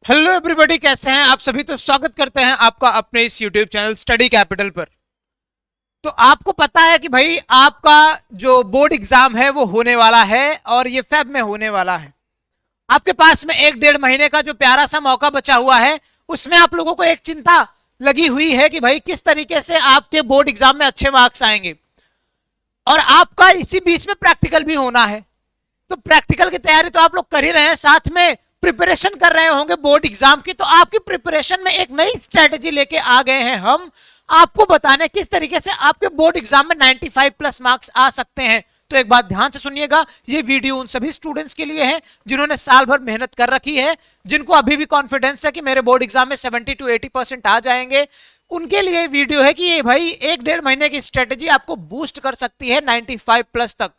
Hello everybody, कैसे हैं आप सभी। तो स्वागत करते हैं आपका अपने इस यूट्यूब चैनल स्टडी कैपिटल पर। तो आपको पता है कि भाई आपका जो बोर्ड एग्जाम है वो होने वाला है और ये फेब में होने वाला है। आपके पास में 1-1.5 महीने का जो प्यारा सा मौका बचा हुआ है, उसमें आप लोगों को एक चिंता लगी हुई है कि भाई किस तरीके से आपके बोर्ड एग्जाम में अच्छे मार्क्स आएंगे। और आपका इसी बीच में प्रैक्टिकल भी होना है। तो प्रैक्टिकल की तैयारी तो आप लोग कर ही रहे हैं, साथ में प्रिपरेशन कर रहे होंगे बोर्ड एग्जाम की। तो आपकी प्रिपरेशन में एक नई स्ट्रेटेजी लेके आ गए हैं हम, आपको बताने किस तरीके से आपके बोर्ड एग्जाम में 95 प्लस मार्क्स आ सकते हैं। तो एक बात ध्यान से सुनिएगा, ये वीडियो उन सभी स्टूडेंट्स के लिए है जिन्होंने साल भर मेहनत कर रखी है, जिनको अभी भी कॉन्फिडेंस है कि मेरे बोर्ड एग्जाम में 70 to 80% आ जाएंगे। उनके लिए वीडियो है कि ये भाई 1-1.5 महीने की स्ट्रेटेजी आपको बूस्ट कर सकती है 95 प्लस तक।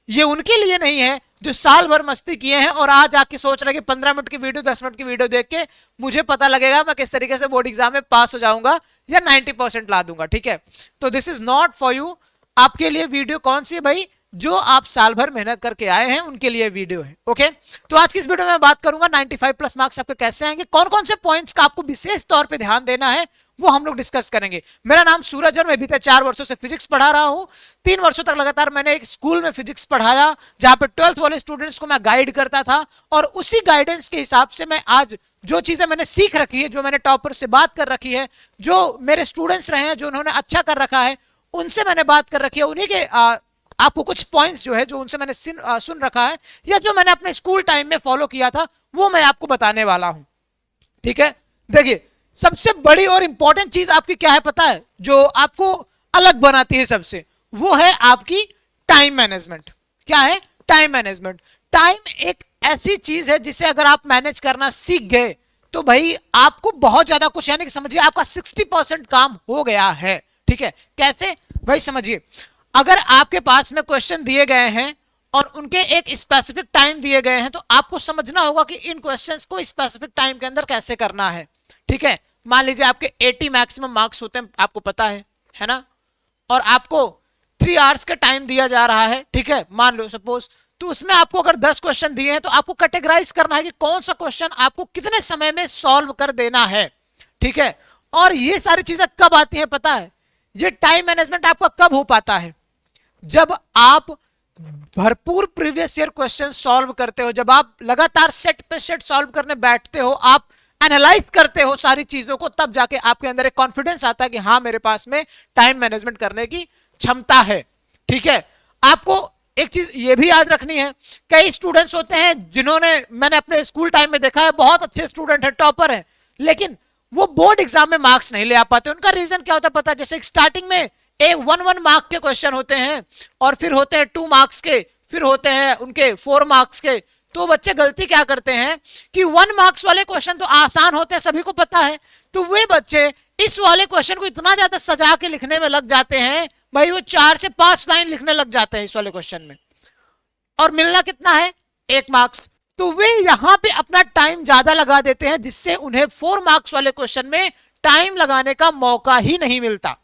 ये उनके लिए नहीं है जो साल भर मस्ती किए हैं और आज आके सोच रहे कि 15 मिनट की वीडियो 10 मिनट की वीडियो देख के मुझे पता लगेगा मैं किस तरीके से बोर्ड एग्जाम में पास हो जाऊंगा या 90% ला दूंगा। ठीक है, तो this is not for you. आपके लिए वीडियो कौन सी है भाई? जो आप साल भर मेहनत करके आए हैं उनके लिए वीडियो है। ओके, तो आज की इस वीडियो में मैं बात करूंगा 95 प्लस मार्क्स आपके कैसे आएंगे, कौन कौन से पॉइंट्स का आपको विशेष तौर पे ध्यान देना है वो हम लोग डिस्कस करेंगे। मेरा नाम सूरज और मैं बीते 4 वर्षों से फिजिक्स पढ़ा रहा हूं। 3 वर्षों तक लगातार मैंने एक स्कूल में फिजिक्स पढ़ाया जहां पे 12th वाले स्टूडेंट्स को मैं गाइड करता था, और उसी गाइडेंस के हिसाब से मैं आज जो चीजें मैंने सीख रखी है, जो मैंने टॉपर से बात कर रखी है, जो मेरे स्टूडेंट्स रहे हैं जो उन्होंने अच्छा कर रखा है, उनसे मैंने बात कर रखी है। उन्हीं के आपको कुछ पॉइंट्स जो है जो उनसे मैंने सुन रखा है या जो मैंने अपने स्कूल टाइम में फॉलो किया था वो मैं आपको बताने वाला हूं। ठीक है, देखिए सबसे बड़ी और इंपॉर्टेंट चीज आपकी क्या है पता है, जो आपको अलग बनाती है सबसे, वो है आपकी टाइम मैनेजमेंट। क्या है? Time management. टाइम एक ऐसी चीज है जिसे अगर आप मैनेज करना सीख गए तो भाई आपको बहुत ज्यादा कुछ, यानी कि समझिए आपका 60% काम हो गया है। ठीक है, कैसे भाई? समझिए, अगर आपके पास में क्वेश्चन दिए गए हैं और उनके एक स्पेसिफिक टाइम दिए गए हैं तो आपको समझना होगा कि इन क्वेश्चंस को स्पेसिफिक टाइम के अंदर कैसे करना है। ठीक है, मान लीजिए आपके 80 मैक्सिमम मार्क्स होते हैं, आपको पता है ना, और आपको 3 आवर्स का टाइम दिया जा रहा है। ठीक है, मान लो सपोज, तो उसमें आपको अगर 10 क्वेश्चन दिए हैं तो आपको कैटेगराइज करना है कि कौन सा क्वेश्चन आपको कितने समय में सॉल्व कर देना है। ठीक है, और ये सारी चीजें कब आती हैं पता है? ये टाइम मैनेजमेंट आपका कब हो पाता है? जब आप भरपूर प्रीवियस ईयर क्वेश्चन सॉल्व करते हो, जब आप लगातार सेट पे सेट सॉल्व करने बैठते हो, आप एनालाइज करते हो सारी चीजों को, तब जाके आपके अंदर एक कॉन्फिडेंस आता है कि हाँ मेरे पास में टाइम मैनेजमेंट करने की क्षमता है। ठीक है, आपको एक चीज ये भी याद रखनी है, कई स्टूडेंट्स होते हैं जिन्होंने, मैंने अपने स्कूल टाइम में देखा है, बहुत अच्छे स्टूडेंट है, टॉपर है, लेकिन वो बोर्ड एग्जाम में मार्क्स नहीं ले आ पाते। उनका रीजन क्या होता है पता है? जैसे स्टार्टिंग में एक 1 मार्क के क्वेश्चन होते हैं और फिर होते हैं 2 मार्क्स के, फिर होते हैं उनके 4 मार्क्स के। तो बच्चे गलती क्या करते हैं कि 1 मार्क्स वाले क्वेश्चन तो आसान होते हैं, सभी को पता है, तो वे बच्चे इस वाले क्वेश्चन को इतना ज्यादा सजा के लिखने में लग जाते हैं भाई, वो 4 से 5 लाइन लिखने लग जाते हैं इस वाले क्वेश्चन में, और मिलना कितना है? 1 मार्क्स। तो वे यहां पे अपना टाइम ज्यादा लगा देते हैं, जिससे उन्हें 4 मार्क्स वाले क्वेश्चन में टाइम लगाने का मौका ही नहीं मिलता,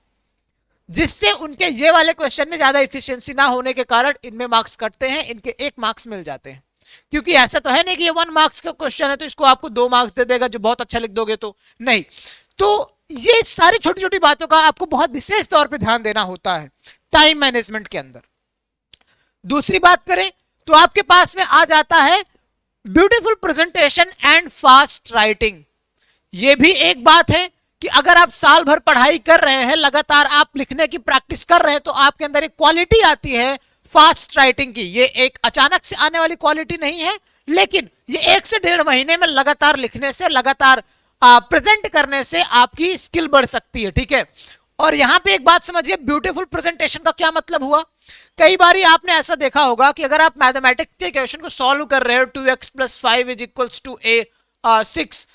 जिससे उनके ये वाले क्वेश्चन में ज्यादा इफिशियंसी ना होने के कारण इनमें मार्क्स कटते हैं, इनके 1 मार्क्स मिल जाते हैं। क्योंकि ऐसा तो है नहीं कि ये 1 मार्क्स का क्वेश्चन है तो इसको आपको 2 मार्क्स दे देगा जो बहुत अच्छा लिख दोगे, तो नहीं। तो ये सारी छोटी छोटी बातों का आपको बहुत विशेष तौर पे ध्यान देना होता है टाइम मैनेजमेंट के अंदर। दूसरी बात करें तो आपके पास में आ जाता है beautiful presentation and fast writing. ये भी एक बात है कि अगर आप साल भर पढ़ाई कर रहे हैं, लगातार आप लिखने की प्रैक्टिस कर रहे हैं, तो आपके अंदर एक क्वालिटी आती है फास्ट राइटिंग की। ये एक अचानक से आने वाली क्वालिटी नहीं है, लेकिन ये 1 से 1.5 महीने में लगातार लिखने से, लगातार प्रेजेंट करने से आपकी स्किल बढ़ सकती है। ठीक है, और यहां पे एक बात समझिए, ब्यूटीफुल प्रेजेंटेशन का क्या मतलब हुआ? कई बार आपने ऐसा देखा होगा कि अगर आप मैथमेटिक्स के क्वेश्चन को सॉल्व कर रहे हो, 2x + 5 = 6,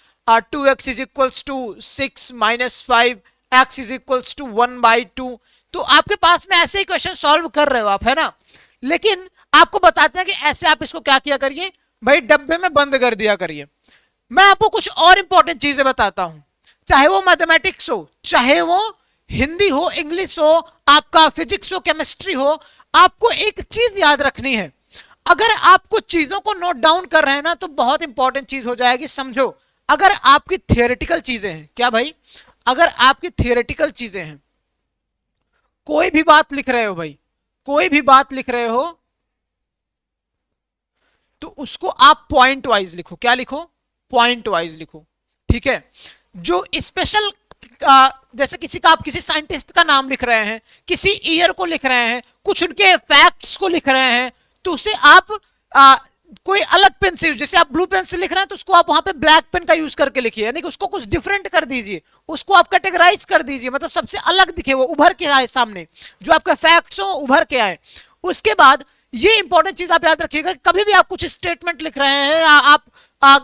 2x = 6 - 5, x = 1/2, तो आपके पास में ऐसे ही क्वेश्चन सॉल्व कर रहे हो आप, है ना, लेकिन आपको बताते हैं कि ऐसे आप इसको क्या किया करिए भाई, डब्बे में बंद कर दिया करिए। मैं आपको कुछ और इंपॉर्टेंट चीजें बताता हूं, चाहे वो मैथमेटिक्स हो, चाहे वो हिंदी हो, इंग्लिश हो, आपका फिजिक्स हो, केमिस्ट्री हो, आपको एक चीज याद रखनी है। अगर आप कुछ चीजों को नोट डाउन कर रहे हैं ना, तो बहुत इंपॉर्टेंट चीज हो जाएगी। समझो, अगर आपकी थियोरेटिकल चीजें हैं, क्या भाई, अगर आपकी थियोरेटिकल चीजें हैं, कोई भी बात लिख रहे हो भाई, कोई भी बात लिख रहे हो, तो उसको आप पॉइंट वाइज लिखो। क्या लिखो? पॉइंट वाइज लिखो, ठीक है। जो स्पेशल, जैसे किसी का, आप किसी साइंटिस्ट का नाम लिख रहे हैं, किसी ईयर को लिख रहे हैं, कुछ उनके फैक्ट्स को लिख रहे हैं, तो उसे आप कोई अलग पेन से, जैसे आप ब्लू पेन से लिख रहे हैं तो उसको आप वहां पे ब्लैक पेन का यूज करके लिखिए, यानी कि उसको कुछ डिफरेंट कर दीजिए, उसको आप कैटेगराइज कर दीजिए, मतलब सबसे अलग दिखे, वो उभर के आए सामने, जो आपके फैक्ट्स हो उभर के आए। उसके बाद ये इंपॉर्टेंट चीज आप याद रखिएगा, कभी भी आप कुछ स्टेटमेंट लिख रहे हैं, आप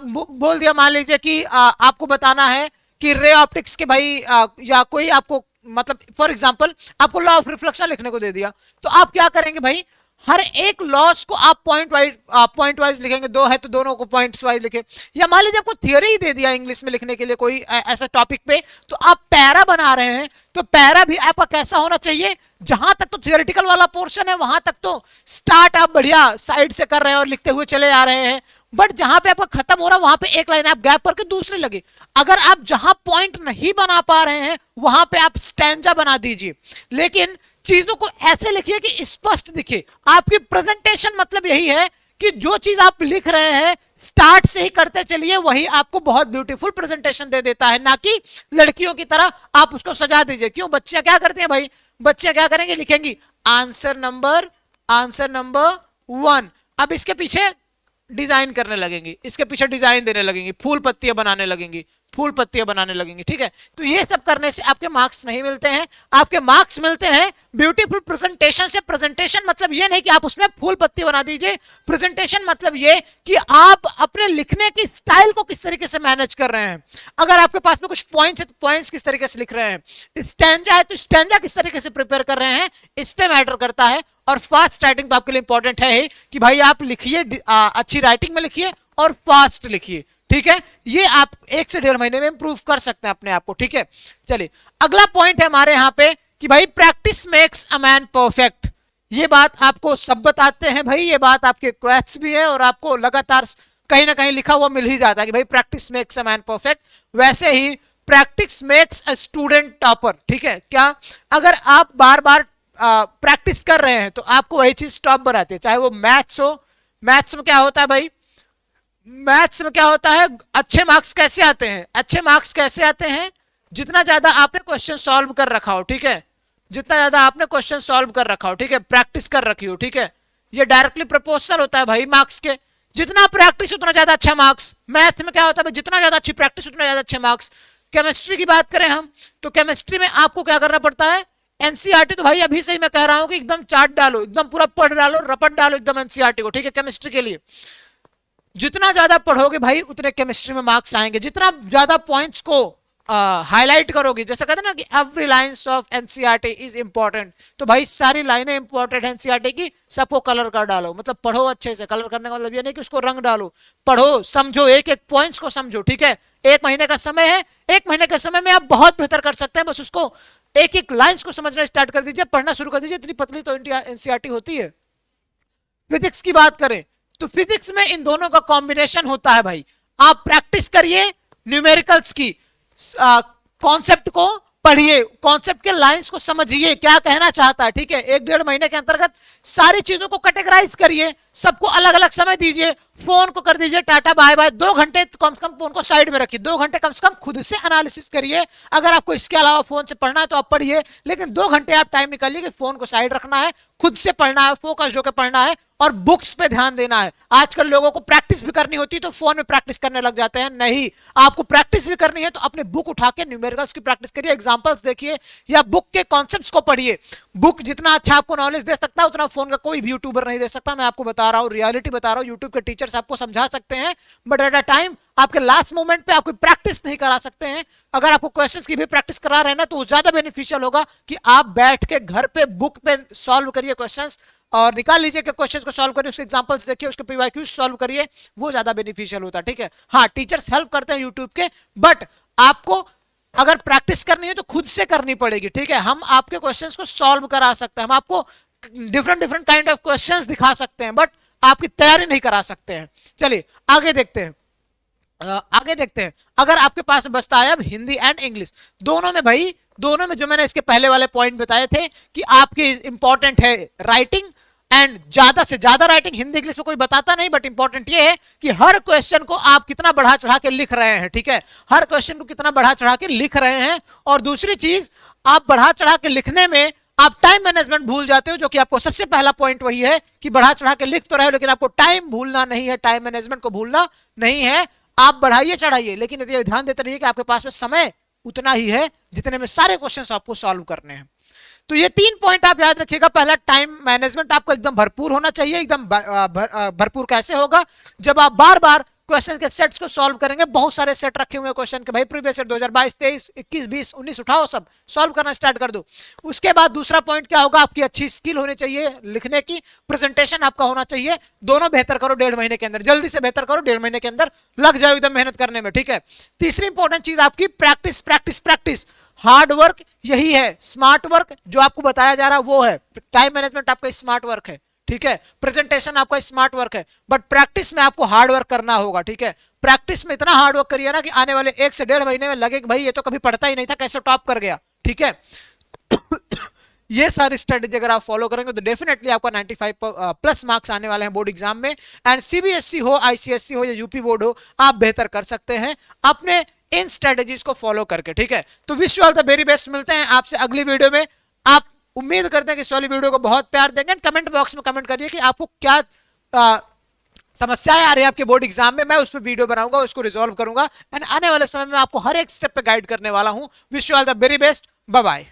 बोल दिया, मान लीजिए कि आपको बताना है कि रे ऑप्टिक्स के भाई, या कोई आपको, मतलब फॉर एग्जांपल आपको लॉ ऑफ रिफ्लेक्शन लिखने को दे दिया, तो आप क्या करेंगे भाई, हर एक लॉस को आप पॉइंट वाइज लिखेंगे, दो है तो दोनों को पॉइंट्स वाइज लिखे। या मान लीजिए आपको थियोरी ही दे दिया इंग्लिश में लिखने के लिए कोई ऐसा टॉपिक पे, तो आप पैरा बना रहे हैं, तो पैरा भी आपका कैसा होना चाहिए, जहां तक तो थियोरेटिकल वाला पोर्शन है वहां तक तो स्टार्ट आप बढ़िया साइड से कर रहे हैं और लिखते हुए चले आ रहे हैं, बट जहां पे आपका खत्म हो रहा है वहां पे एक लाइन आप गैप करके दूसरी लगे। अगर आप जहां पॉइंट नहीं बना पा रहे हैं वहां पे आप स्टैंजा बना दीजिए, लेकिन चीजों को ऐसे लिखिए कि स्पष्ट दिखे। आपकी प्रेजेंटेशन मतलब यही है कि जो चीज आप लिख रहे हैं स्टार्ट से ही करते चलिए, वही आपको बहुत ब्यूटीफुल प्रेजेंटेशन दे देता है, ना कि लड़कियों की तरह आप उसको सजा दीजिए। क्यों? बच्चियां क्या करती हैं भाई, बच्चियां क्या करेंगे, लिखेंगी आंसर नंबर 1, अब इसके पीछे डिजाइन करने लगेंगी, इसके पीछे डिजाइन देने लगेंगी, फूल पत्तियां बनाने लगेंगी, फूल पत्तियां बनाने लगेंगी, ठीक है। तो ये सब करने से आपके मार्क्स नहीं मिलते हैं, आपके मार्क्स मिलते हैं ब्यूटीफुल प्रेजेंटेशन से। प्रेजेंटेशन मतलब ये नहीं कि आप उसमें फूल पत्ती बना दीजिए, प्रेजेंटेशन मतलब ये कि आप अपने लिखने की स्टाइल को किस तरीके से मैनेज कर रहे हैं। अगर आपके पास में कुछ पॉइंट्स है तो पॉइंट्स किस तरीके से लिख रहे हैं, स्टैंजा है तो स्टैंजा किस तरीके से प्रिपेयर कर रहे हैं, इस पे मैटर करता है। और फास्ट राइटिंग तो आपके लिए इंपॉर्टेंट है ही, कि भाई आप लिखिए, अच्छी राइटिंग में लिखिए और फास्ट लिखिए, ठीक है। ये आप 1 से 1.5 महीने में इंप्रूव कर सकते हैं अपने आप को, ठीक है। चलिए अगला पॉइंट है हमारे यहाँ पे कि भाई practice makes a man perfect. ये बात आपको सब बताते हैं भाई, ये बात आपके क्वेश्चन भी है और आपको लगातार कहीं ना कहीं लिखा हुआ मिल ही जाता है कि भाई practice makes a man perfect. वैसे ही practice makes a student topper, ठीक है। क्या? अगर आप बार बार प्रैक्टिस कर रहे हैं तो आपको वही चीज टॉप बनाती है, चाहे वो मैथ्स हो। मैथ्स में क्या होता है भाई, मैथ्स में क्या होता है, अच्छे मार्क्स कैसे आते हैं, अच्छे मार्क्स कैसे आते हैं, जितना ज्यादा आपने क्वेश्चन सॉल्व कर रखा हो, ठीक है, जितना ज्यादा आपने क्वेश्चन सॉल्व कर रखा हो, ठीक है, प्रैक्टिस कर रखी हो, ठीक है। ये डायरेक्टली प्रोपोर्शनल होता है भाई मार्क्स के, जितना प्रैक्टिस उतना ज्यादा अच्छा मार्क्स। मैथ में क्या होता है भाई, जितना ज्यादा अच्छी प्रैक्टिस उतना ज्यादा अच्छे मार्क्स। केमिस्ट्री की बात करें हम, तो केमिस्ट्री में आपको क्या करना पड़ता है, एनसीईआरटी तो भाई अभी से ही मैं कह रहा हूं कि एकदम चाट डालो, एकदम पूरा पढ़ डालो, रपट डालो एकदम एनसीईआरटी को, ठीक है। केमिस्ट्री के लिए जितना ज्यादा पढ़ोगे भाई उतने केमिस्ट्री में मार्क्स आएंगे, जितना ज्यादा पॉइंट्स को हाईलाइट करोगे, जैसे कहते हैं ना कि every lines of NCERT is important, तो भाई सारी लाइनें इंपॉर्टेंट है एनसीईआरटी की, सबको कलर कर डालो। मतलब पढ़ो अच्छे से, कलर करने का मतलब ये नहीं कि उसको रंग डालो, पढ़ो, समझो, एक एक पॉइंट्स को समझो, ठीक है। 1 महीने का समय है, 1 महीने के समय में आप बहुत बेहतर कर सकते हैं, बस उसको एक एक लाइंस को समझना स्टार्ट कर दीजिए, पढ़ना शुरू कर दीजिए। इतनी पतली तो एनसीईआरटी होती है। फिजिक्स की बात करें तो फिजिक्स में इन दोनों का कॉम्बिनेशन होता है भाई। आप प्रैक्टिस करिए न्यूमेरिकल्स की, कॉन्सेप्ट को पढ़िए, कॉन्सेप्ट के लाइंस को समझिए क्या कहना चाहता है, ठीक है। 1-1.5 महीने के अंतर्गत सारी चीजों को कैटेगराइज करिए, सबको अलग अलग समय दीजिए, फोन को कर दीजिए टाटा बाय बाय। 2 घंटे कम से कम फोन को साइड में रखिए, 2 घंटे कम से कम खुद से एनालिसिस करिए। अगर आपको इसके अलावा फोन से पढ़ना है तो आप पढ़िए, लेकिन 2 घंटे आप टाइम निकालिए कि फोन को साइड रखना है, खुद से पढ़ना है, फोकस होकर पढ़ना है और बुक्स पे ध्यान देना है। आजकल लोगों को प्रैक्टिस भी करनी होती है तो फोन में प्रैक्टिस करने लग जाते हैं। नहीं, आपको प्रैक्टिस भी करनी है तो अपने बुक उठा के न्यूमेरिकल्स की प्रैक्टिस करिए, एग्जांपल्स देखिए या बुक के कॉन्सेप्ट्स को पढ़िए। बुक जितना अच्छा आपको नॉलेज दे सकता है उतना फोन का कोई भी यूट्यूबर नहीं दे सकता। मैं आपको बता रहा हूं, रियलिटी बता रहा हूं। यूट्यूब के टीचर्स आपको समझा सकते हैं, बट एट अ टाइम आपके लास्ट मोमेंट पे आपको प्रैक्टिस नहीं करा सकते हैं। अगर आपको क्वेश्चंस की भी प्रैक्टिस करा रहे हैं ना तो ज्यादा बेनिफिशियल होगा कि आप बैठ के घर पे बुक पे सॉल्व करिए क्वेश्चंस और निकाल लीजिए कि क्वेश्चंस को सॉल्व करिए, उसके एग्जांपल्स देखिए, उसके पीवाईक्यूज सॉल्व करिए, वो ज्यादा बेनिफिशियल होता है, ठीक है। हाँ, टीचर्स हेल्प करते हैं यूट्यूब के, बट आपको अगर प्रैक्टिस करनी है तो खुद से करनी पड़ेगी, ठीक है। हम आपके क्वेश्चंस को सॉल्व करा सकते हैं, हम आपको different different kind of questions दिखा सकते हैं, बट आपकी तैयारी नहीं करा सकते हैं। चलिए आगे देखते हैं। आगे देखते हैं। अगर आपके पास बचता है अब हिंदी एंड इंग्लिश, दोनों में भाई, दोनों में जो मैंने इसके पहले वाले पॉइंट बताए थे कि आपके इंपॉर्टेंट है राइटिंग, एंड ज्यादा से ज्यादा राइटिंग। हिंदी इंग्लिश में कोई बताता नहीं, बट इंपॉर्टेंट ये है कि हर क्वेश्चन को आप कितना बढ़ा चढ़ा के लिख रहे हैं, ठीक है, हर क्वेश्चन को कितना बढ़ा चढ़ा के लिख रहे हैं। और दूसरी चीज, आप बढ़ा चढ़ा के लिखने में आप टाइम मैनेजमेंट भूल जाते हो, जो कि आपको सबसे पहला पॉइंट वही है कि बढ़ा चढ़ा के लिख तो रहे हो, लेकिन आपको टाइम भूलना नहीं है, टाइम मैनेजमेंट को भूलना नहीं है। आप बढ़ाइए चढ़ाइए, लेकिन यदि ध्यान देते रहिए कि आपके पास में समय उतना ही है जितने में सारे क्वेश्चंस आपको सॉल्व करने हैं। तो ये 3 पॉइंट आप याद रखिएगा। पहला, टाइम मैनेजमेंट आपका एकदम भरपूर होना चाहिए। एकदम भरपूर कैसे होगा? जब आप बार बार क्वेश्चन के सेट्स को सॉल्व करेंगे। बहुत सारे सेट रखे हुए हैं क्वेश्चन के भाई, प्रीवियस ईयर 2022, 23, 21, 20, 19, उठाओ सब सॉल्व करना स्टार्ट कर दो। उसके बाद दूसरा पॉइंट क्या होगा? आपकी अच्छी स्किल होनी चाहिए लिखने की, प्रेजेंटेशन आपका होना चाहिए। दोनों बेहतर करो 1.5 महीने के अंदर, जल्दी से बेहतर करो, 1.5 महीने के अंदर लग जाओ एकदम मेहनत करने में, ठीक है। तीसरी इंपॉर्टेंट चीज आपकी practice, practice, practice. Hard work यही है, स्मार्ट वर्क जो आपको बताया जा रहा है वो है। टाइम मैनेजमेंट आपका स्मार्ट वर्क है, ठीक है, प्रेजेंटेशन आपका स्मार्ट वर्क है, बट प्रैक्टिस में आपको हार्ड वर्क करना होगा, ठीक है। प्रैक्टिस में इतना हार्ड वर्क करिए ना कि आने वाले 1 से 1.5 महीने में लगे कि भाई ये तो कभी पढ़ता ही नहीं था, कैसे टॉप कर गया, ठीक है। ये सारी स्ट्रेटेजी अगर आप फॉलो करेंगे तो डेफिनेटली आपका 95 प्लस मार्क्स आने वाले हैं बोर्ड एग्जाम में। एंड सीबीएसई हो, आईसीएसई हो या यूपी बोर्ड हो, आप बेहतर कर सकते हैं अपने इन स्ट्रेटेजीज को फॉलो करके, ठीक है। तो wish you all the very best. मिलते हैं आपसे अगली वीडियो में। आप उम्मीद करते हैं कि इस वाली वीडियो को बहुत प्यार देंगे। कमेंट बॉक्स में कमेंट करिए कि आपको क्या समस्याएं आ रही है आपके बोर्ड एग्जाम में। मैं उस पर वीडियो बनाऊंगा, उसको रिजॉल्व करूंगा, एंड आने वाले समय में आपको हर एक स्टेप पे गाइड करने वाला हूं। Wish you all the very best. Bye bye.